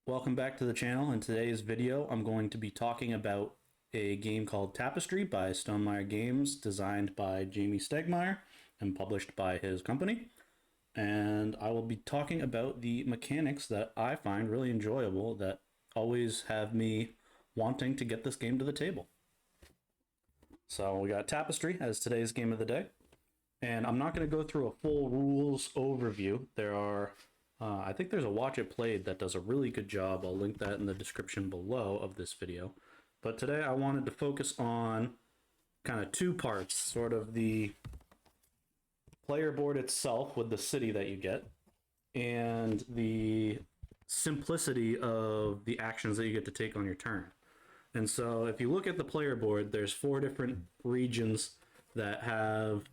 Welcome back to the channel. In today's video, I'm going to be talking about a game called Tapestry by Stonemaier Games, designed by Jamie Stegmaier and published by his company. And I will be talking about the mechanics that I find really enjoyable that always have me wanting to get this game to the table. So we got Tapestry as today's game of the day. And I'm not going to go through a full rules overview. There are I think there's a Watch It Played that does a really good job. I'll link that in the description below of this video. But today I wanted to focus on kind of two parts, sort of the player board itself with the city that you get, and the simplicity of the actions that you get to take on your turn. And so if you look at the player board, there's 4 different regions that have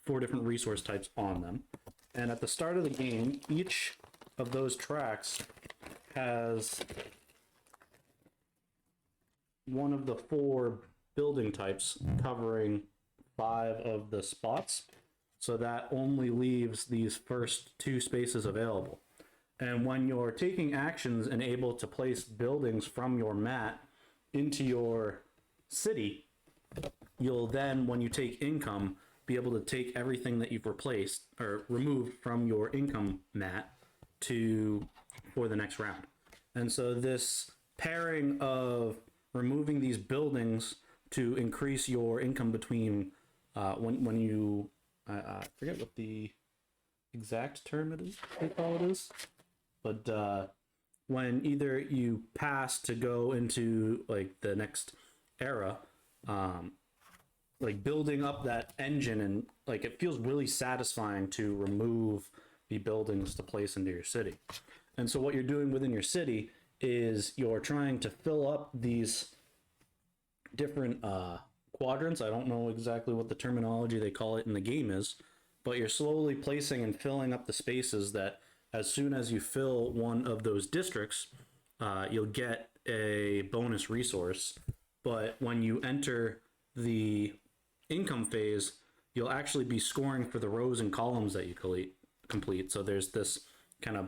4 different resource types on them. And at the start of the game, each of those tracks has one of the 4 building types covering 5 of the spots. So that only leaves these first 2 spaces available. And when you're taking actions and able to place buildings from your mat into your city, you'll then, when you take income, be able to take everything that you've replaced or removed from your income mat for the next round. And so this pairing of removing these buildings to increase your income between when you I forget what the exact term it is they call it is, but when either you pass to go into like the next era, like building up that engine, and like it feels really satisfying to remove the buildings to place into your city. And so what you're doing within your city is you're trying to fill up these different quadrants. I don't know exactly what the terminology they call it in the game is, but you're slowly placing and filling up the spaces that as soon as you fill one of those districts, you'll get a bonus resource. But when you enter the income phase, you'll actually be scoring for the rows and columns that you complete. So there's this kind of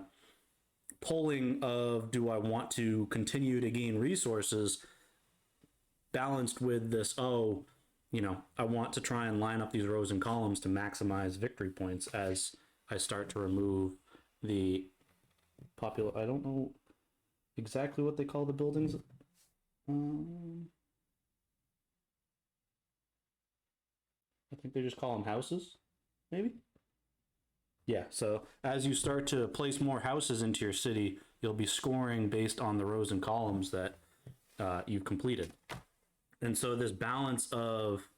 polling of, do I want to continue to gain resources, balanced with this, I want to try and line up these rows and columns to maximize victory points as I start to remove the I don't know exactly what they call the buildings. I think they just call them houses, maybe? Yeah, so as you start to place more houses into your city, you'll be scoring based on the rows and columns that you've completed. And so this balance of,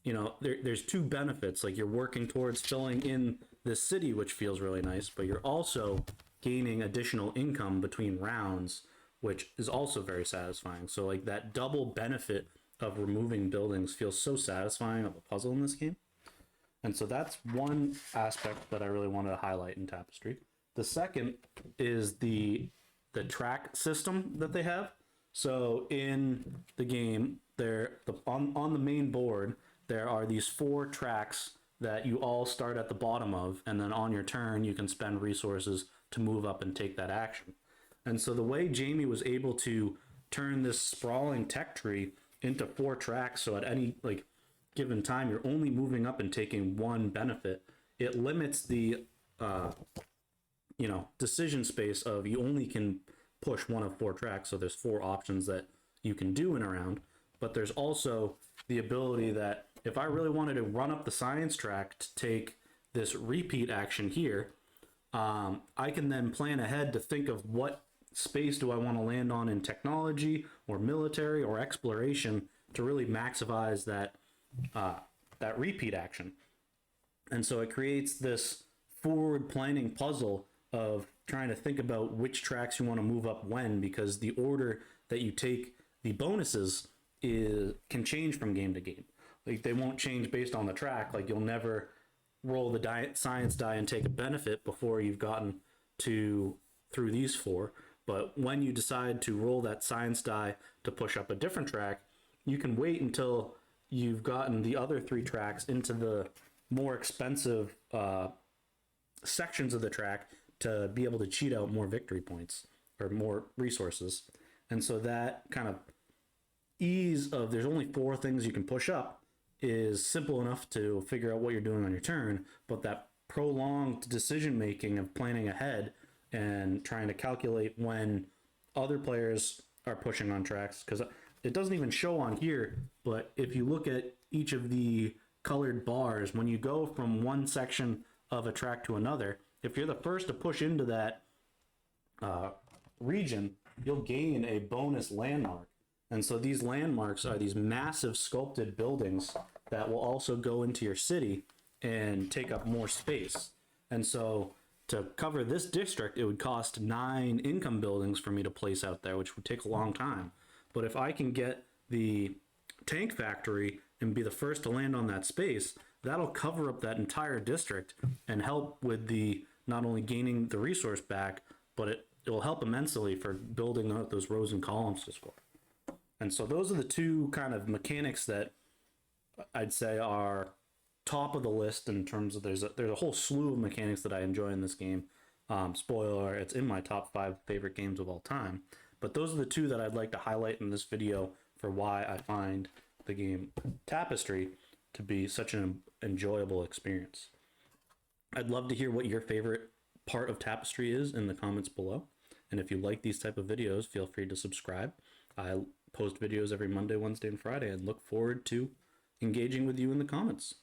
there's 2 benefits. Like, you're working towards filling in this city, which feels really nice, but you're also gaining additional income between rounds, which is also very satisfying. So like that double benefit of removing buildings feels so satisfying of a puzzle in this game. And so that's one aspect that I really wanted to highlight in Tapestry. The second is the track system that they have. So in the game, on the main board, there are these 4 tracks that you all start at the bottom of, and then on your turn, you can spend resources to move up and take that action. And so the way Jamie was able to turn this sprawling tech tree into 4 tracks, so at any given time you're only moving up and taking 1 benefit, it limits the decision space of, you only can push 1 of 4 tracks. So there's 4 options that you can do in a round, but there's also the ability that if I really wanted to run up the science track to take this repeat action here, I can then plan ahead to think of what space do I want to land on in technology or military or exploration to really maximize that repeat action. And so it creates this forward planning puzzle of trying to think about which tracks you want to move up when, because the order that you take the bonuses can change from game to game. Like, they won't change based on the track. Like, you'll never roll the science die and take a benefit before you've gotten through these 4. But when you decide to roll that science die to push up a different track, you can wait until you've gotten the other 3 tracks into the more expensive sections of the track to be able to cheat out more victory points or more resources. And so that kind of ease of there's only 4 things you can push up is simple enough to figure out what you're doing on your turn, but that prolonged decision making of planning ahead and trying to calculate when other players are pushing on tracks, because it doesn't even show on here, but if you look at each of the colored bars, when you go from one section of a track to another, if you're the first to push into that region, you'll gain a bonus landmark. And so these landmarks are these massive sculpted buildings that will also go into your city and take up more space. And so to cover this district, it would cost 9 income buildings for me to place out there, which would take a long time. But if I can get the tank factory and be the first to land on that space, that'll cover up that entire district and help with the not only gaining the resource back, but it will help immensely for building out those rows and columns to score. And so those are the 2 kind of mechanics that I'd say are top of the list in terms of there's a whole slew of mechanics that I enjoy in this game. Spoiler, it's in my top 5 favorite games of all time. But those are the 2 that I'd like to highlight in this video for why I find the game Tapestry to be such an enjoyable experience. I'd love to hear what your favorite part of Tapestry is in the comments below. And if you like these type of videos, feel free to subscribe. I post videos every Monday, Wednesday, and Friday, and look forward to engaging with you in the comments.